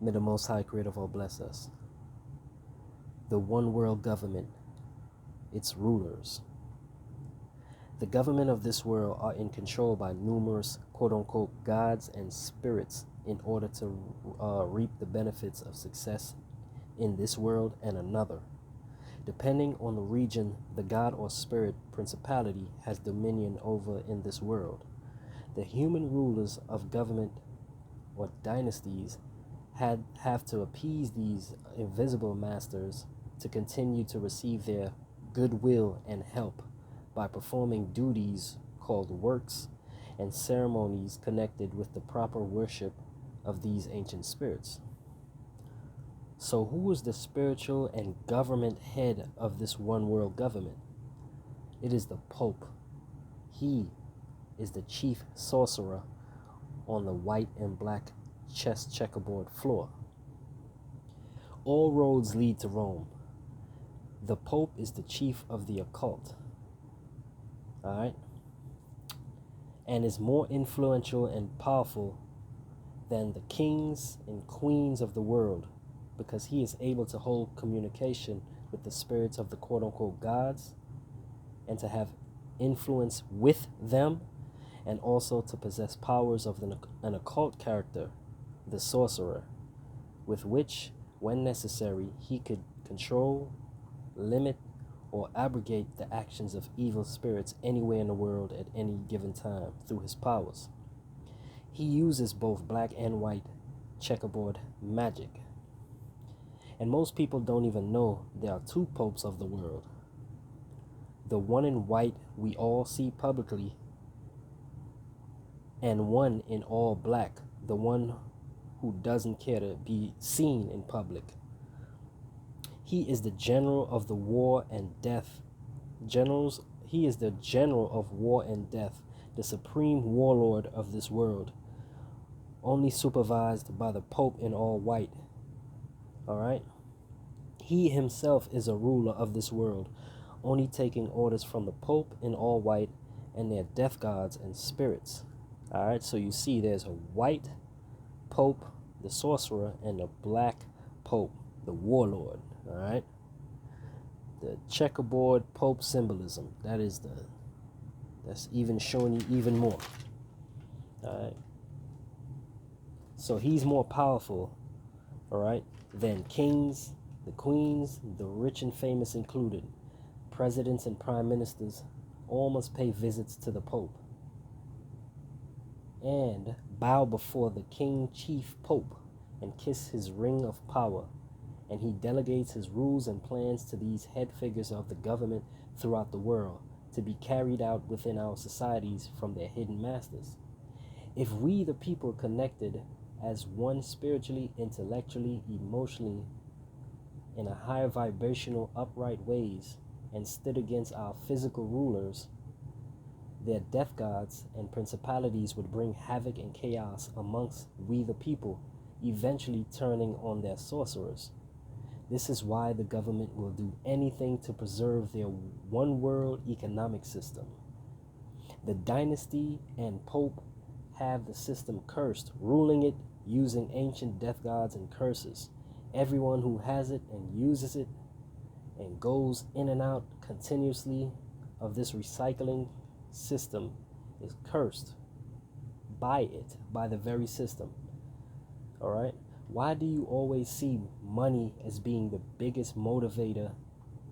May the Most High Creator of all bless us. The one world government, its rulers. The government of this world are in control by numerous quote-unquote gods and spirits in order to reap the benefits of success in this world and another. Depending on the region, the god or spirit principality has dominion over in this world. The human rulers of government or dynasties have to appease these invisible masters to continue to receive their goodwill and help by performing duties called works and ceremonies connected with the proper worship of these ancient spirits. So who is the spiritual and government head of this one world government? It is the Pope. He is the chief sorcerer on the white and black chess checkerboard floor. All roads lead to Rome. The Pope is the chief of the occult. All right? And is more influential and powerful than the kings and queens of the world because he is able to hold communication with the spirits of the quote-unquote gods and to have influence with them and also to possess powers of an occult character, the sorcerer, with which, when necessary, he could control, limit, or abrogate the actions of evil spirits anywhere in the world at any given time through his powers. He uses both black and white checkerboard magic. And most people don't even know there are two popes of the world. The one in white we all see publicly, and one in all black, the one who doesn't care to be seen in public. He is the general of the war and death. He is the general of war and death, the supreme warlord of this world, only supervised by the Pope in all white. All right? He himself is a ruler of this world, only taking orders from the Pope in all white and their death gods and spirits. All right, so you see there's a white Pope, the sorcerer, and a black Pope, the warlord. All right, the checkerboard Pope symbolism. That's even showing you even more. All right, so he's more powerful, all right, than kings, the queens, the rich and famous included. Presidents and prime ministers all must pay visits to the Pope and bow before the King Chief Pope and kiss his ring of power. And he delegates his rules and plans to these head figures of the government throughout the world to be carried out within our societies from their hidden masters. If we, the people, connected as one spiritually, intellectually, emotionally, in a higher vibrational, upright ways, and stood against our physical rulers, their death gods and principalities would bring havoc and chaos amongst we the people, eventually turning on their sorcerers. This is why the government will do anything to preserve their one world economic system. The dynasty and Pope have the system cursed, ruling it using ancient death gods and curses. Everyone who has it and uses it and goes in and out continuously of this recycling system is cursed by it, by the very system. All right? Why do you always see money as being the biggest motivator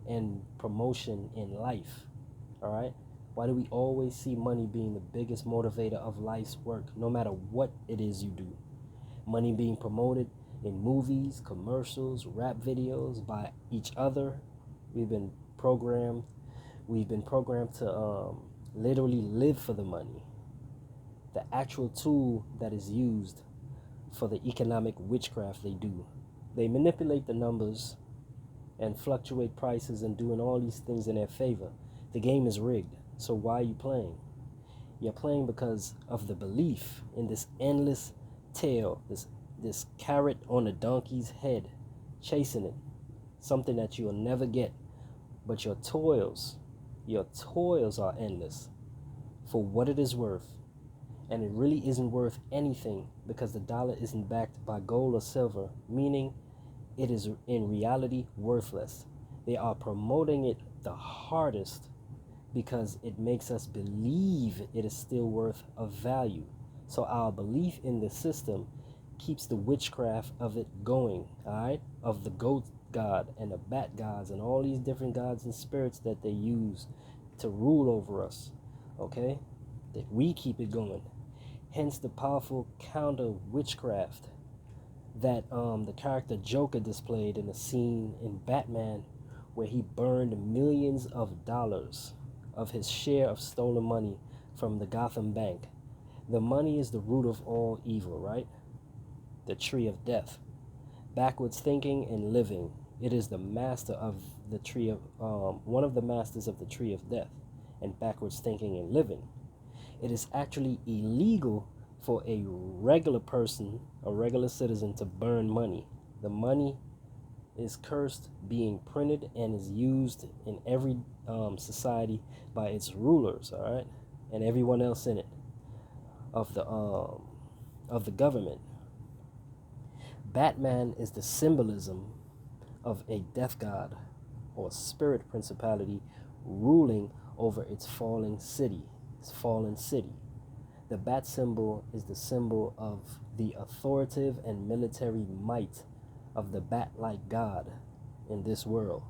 and promotion in life? All right? Why do we always see money being the biggest motivator of life's work, no matter what it is you do? Money being promoted in movies, commercials, rap videos by each other. We've been programmed to literally live for the money. The actual tool that is used for the economic witchcraft they do. They manipulate the numbers and fluctuate prices and doing all these things in their favor. The game is rigged. So why are you playing? You're playing because of the belief in this endless tail, this carrot on a donkey's head, chasing it. Something that you'll never get. But your toils are endless for what it is worth. And it really isn't worth anything because the dollar isn't backed by gold or silver, meaning it is in reality worthless. They are promoting it the hardest because it makes us believe it is still worth a value. So our belief in the system keeps the witchcraft of it going, all right? Of the goat god and the bat gods and all these different gods and spirits that they use to rule over us, okay? That we keep it going. Hence the powerful counter witchcraft that the character Joker displayed in a scene in Batman where he burned millions of dollars of his share of stolen money from the Gotham Bank. The money is the root of all evil, right? The tree of death. Backwards thinking and living. It is the master of the tree of one of the masters of the tree of death and backwards thinking and living. It is actually illegal for a regular person, a regular citizen, to burn money. The money is cursed, being printed, and is used in every society by its rulers, all right, and everyone else in it of the government. Batman is the symbolism of a death god or spirit principality ruling over its fallen city. The bat symbol is the symbol of the authoritative and military might of the bat-like god in this world.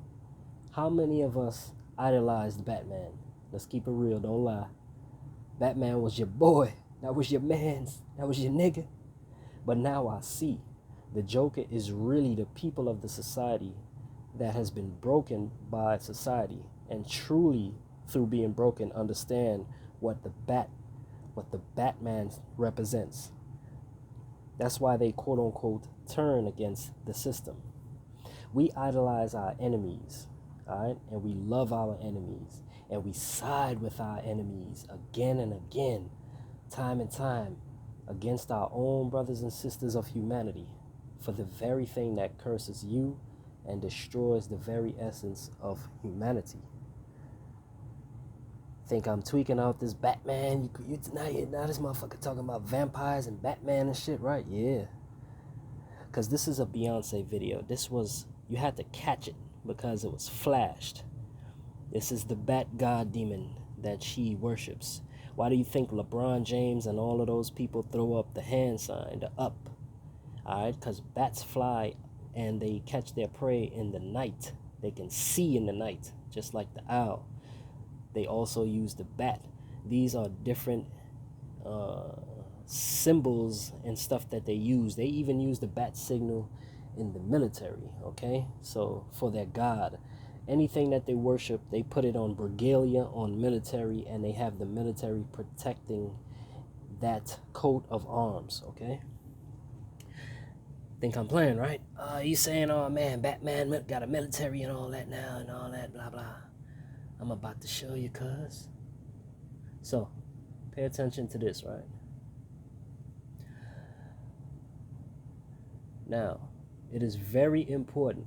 How many of us idolized Batman? Let's keep it real, don't lie. Batman was your boy. That was your mans. That was your nigga. But now I see the Joker is really the people of the society that has been broken by society, and truly through being broken understand what the Batman represents. That's why they quote unquote turn against the system. We idolize our enemies, all right, and we love our enemies, and we side with our enemies again and again, time and time, against our own brothers and sisters of humanity, for the very thing that curses you and destroys the very essence of humanity. Think I'm tweaking out this Batman? Now this motherfucker talking about vampires and Batman and shit, right? Yeah. Because this is a Beyonce video. You had to catch it because it was flashed. This is the Bat God demon that she worships. Why do you think LeBron James and all of those people throw up the hand sign, the up? Alright, because bats fly and they catch their prey in the night. They can see in the night, just like the owl. They also use the bat. These are different symbols and stuff that they use. They even use the bat signal in the military, okay? So for their god, anything that they worship, they put it on regalia, on military, and they have the military protecting that coat of arms, okay? Think I'm playing, right? You saying, oh man, Batman got a military and all that now and all that, blah, blah. I'm about to show you, cuz. So, pay attention to this, right? Now, it is very important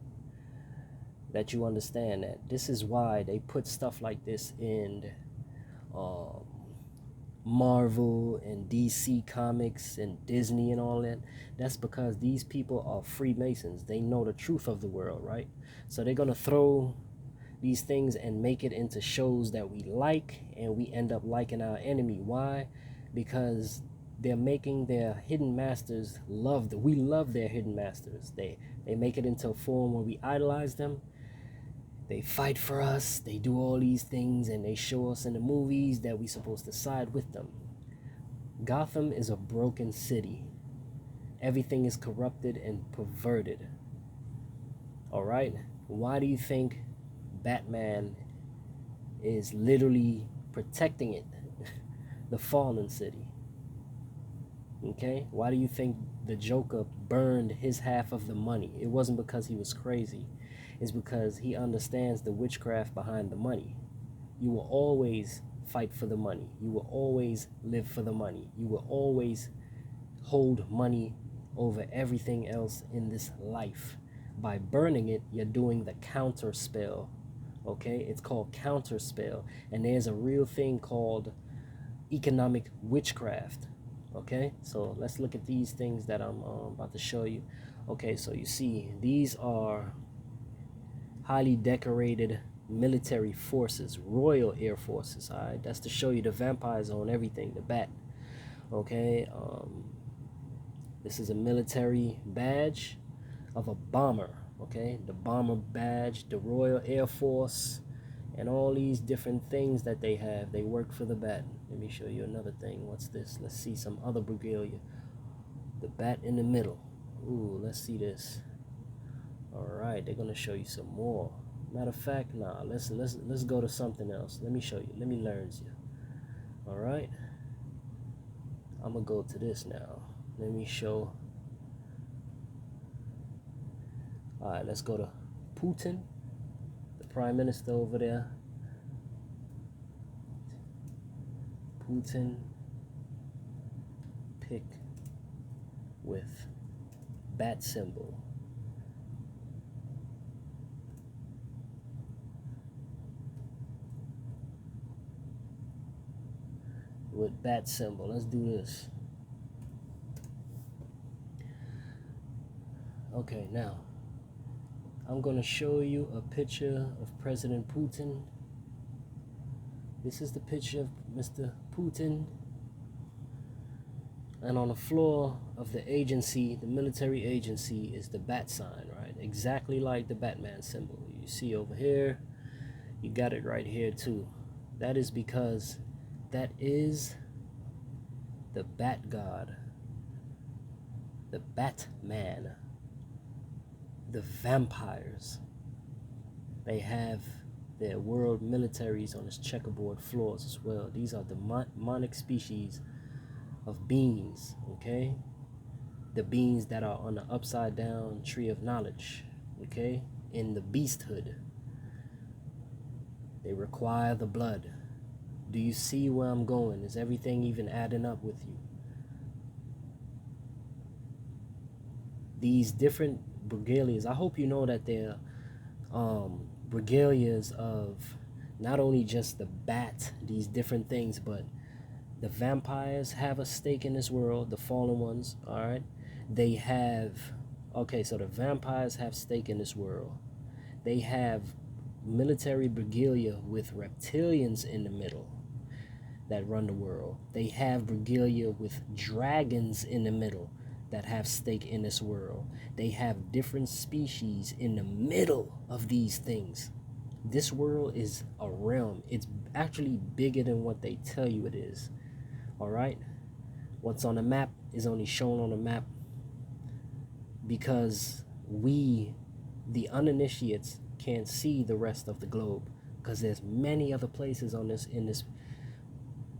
that you understand that this is why they put stuff like this in Marvel and DC Comics and Disney and all that. That's because these people are Freemasons. They know the truth of the world, right? So they're going to throw these things and make it into shows that we like, and we end up liking our enemy. Why? Because they're making their hidden masters loved. We love their hidden masters. They make it into a form where we idolize them. They fight for us. They do all these things, and they show us in the movies that we're supposed to side with them. Gotham is a broken city. Everything is corrupted and perverted. All right? Why do you think Batman is literally protecting it? The fallen city. Okay? Why do you think the Joker burned his half of the money? It wasn't because he was crazy. It's because he understands the witchcraft behind the money. You will always fight for the money. You will always live for the money. You will always hold money over everything else in this life. By burning it, you're doing the counter spell. Okay? It's called counter spell. And there's a real thing called economic witchcraft. Okay, so let's look at these things that I'm about to show you. Okay, so you see these are highly decorated military forces, Royal Air Forces. All right, that's to show you the vampires on everything, the bat. Okay, this is a military badge of a bomber. Okay, the bomber badge, the Royal Air Force, and all these different things that they have. They work for the bat. Let me show you another thing. What's this? Let's see some other regalia. The bat in the middle. Ooh, let's see this. All right, they're gonna show you some more. Matter of fact, nah. Let's go to something else. Let me show you. Let me learn you. All right. I'm gonna go to this now. Let me show. All right, let's go to Putin, the prime minister over there. Putin, pick with bat symbol. With bat symbol. Let's do this. Okay, now I'm gonna show you a picture of President Putin. This is the picture of Mr. Putin. And on the floor of the agency, the military agency, is the bat sign, right? Exactly like the Batman symbol. You see over here, you got it right here too. That is because that is the Bat God, the Batman, the vampires. They have their world militaries on its checkerboard floors as well. These are demonic species of beings, okay? The beings that are on the upside down tree of knowledge, okay? In the beasthood. They require the blood. Do you see where I'm going? Is everything even adding up with you? These different regalias, I hope you know that they're regalias of not only just the bat, these different things, but the vampires have a stake in this world, the fallen ones, all right? They have, okay, so the vampires have stake in this world. They have military regalia with reptilians in the middle that run the world. They have regalia with dragons in the middle that have stake in this world. They have different species in the middle of these things. This world is a realm. It's actually bigger than what they tell you it is. All right? What's on the map is only shown on the map because we, the uninitiates, can't see the rest of the globe, because there's many other places on this, in this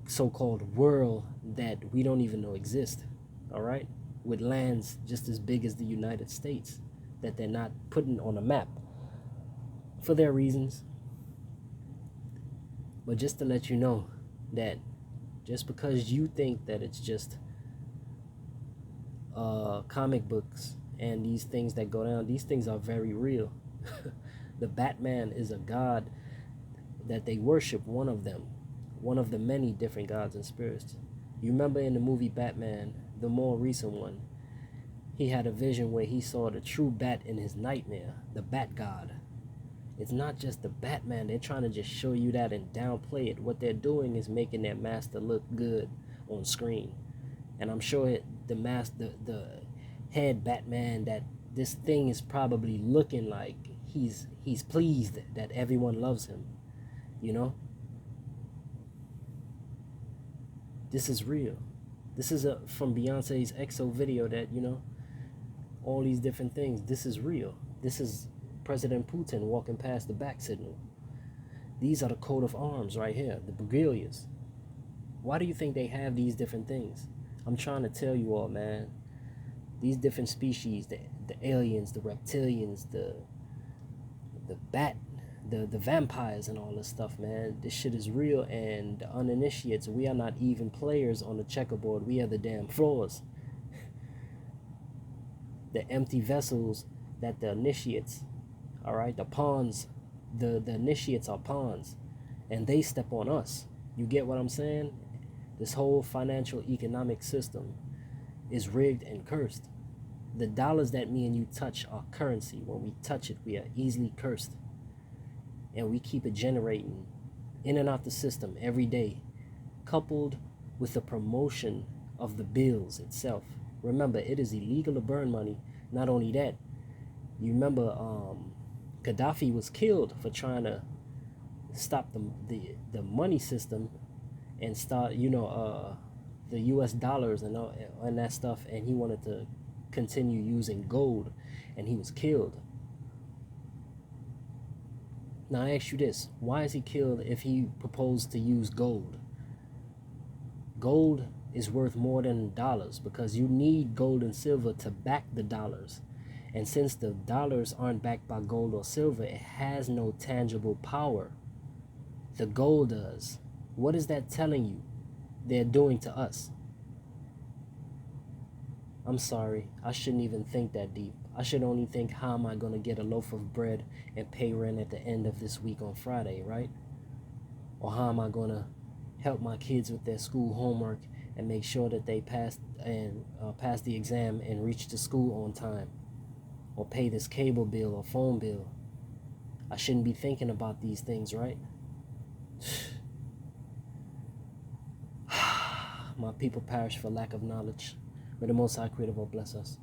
so-called world, that we don't even know exist. All right? With lands just as big as the United States that they're not putting on a map for their reasons. But just to let you know that just because you think that it's just comic books and these things that go down, these things are very real. The Batman is a god that they worship, one of them, one of the many different gods and spirits. You remember in the movie Batman, the more recent one, he had a vision where he saw the true bat in his nightmare, the Bat God. It's not just the Batman. They're trying to just show you that and downplay it. What they're doing is making their master look good on screen. And I'm sure the head Batman, that this thing is probably looking like he's pleased that everyone loves him, you know? This is real. This is from Beyonce's EXO video that, you know, all these different things. This is real. This is President Putin walking past the back signal. These are the coat of arms right here, the regalias. Why do you think they have these different things? I'm trying to tell you all, man. These different species, the aliens, the reptilians, the bat, the vampires and all this stuff, man. This shit is real, and the uninitiates, we are not even players on the checkerboard. We are the damn floors. The empty vessels that the initiates, all right, the pawns, the initiates are pawns, and they step on us. You get what I'm saying? This whole financial economic system is rigged and cursed. The dollars that me and you touch are currency. When we touch it, we are easily cursed. And we keep it generating in and out the system every day, coupled with the promotion of the bills itself. Remember, it is illegal to burn money. Not only that, you remember Gaddafi was killed for trying to stop the money system and start, the US dollars and that stuff, and he wanted to continue using gold, and he was killed. Now I ask you this, why is he killed if he proposed to use gold? Gold is worth more than dollars because you need gold and silver to back the dollars. And since the dollars aren't backed by gold or silver, it has no tangible power. The gold does. What is that telling you they're doing to us? I'm sorry, I shouldn't even think that deep. I should only think, how am I going to get a loaf of bread and pay rent at the end of this week on Friday, right? Or how am I going to help my kids with their school homework and make sure that they pass the exam and reach to school on time? Or pay this cable bill or phone bill? I shouldn't be thinking about these things, right? My people perish for lack of knowledge. May the Most High Creator bless us.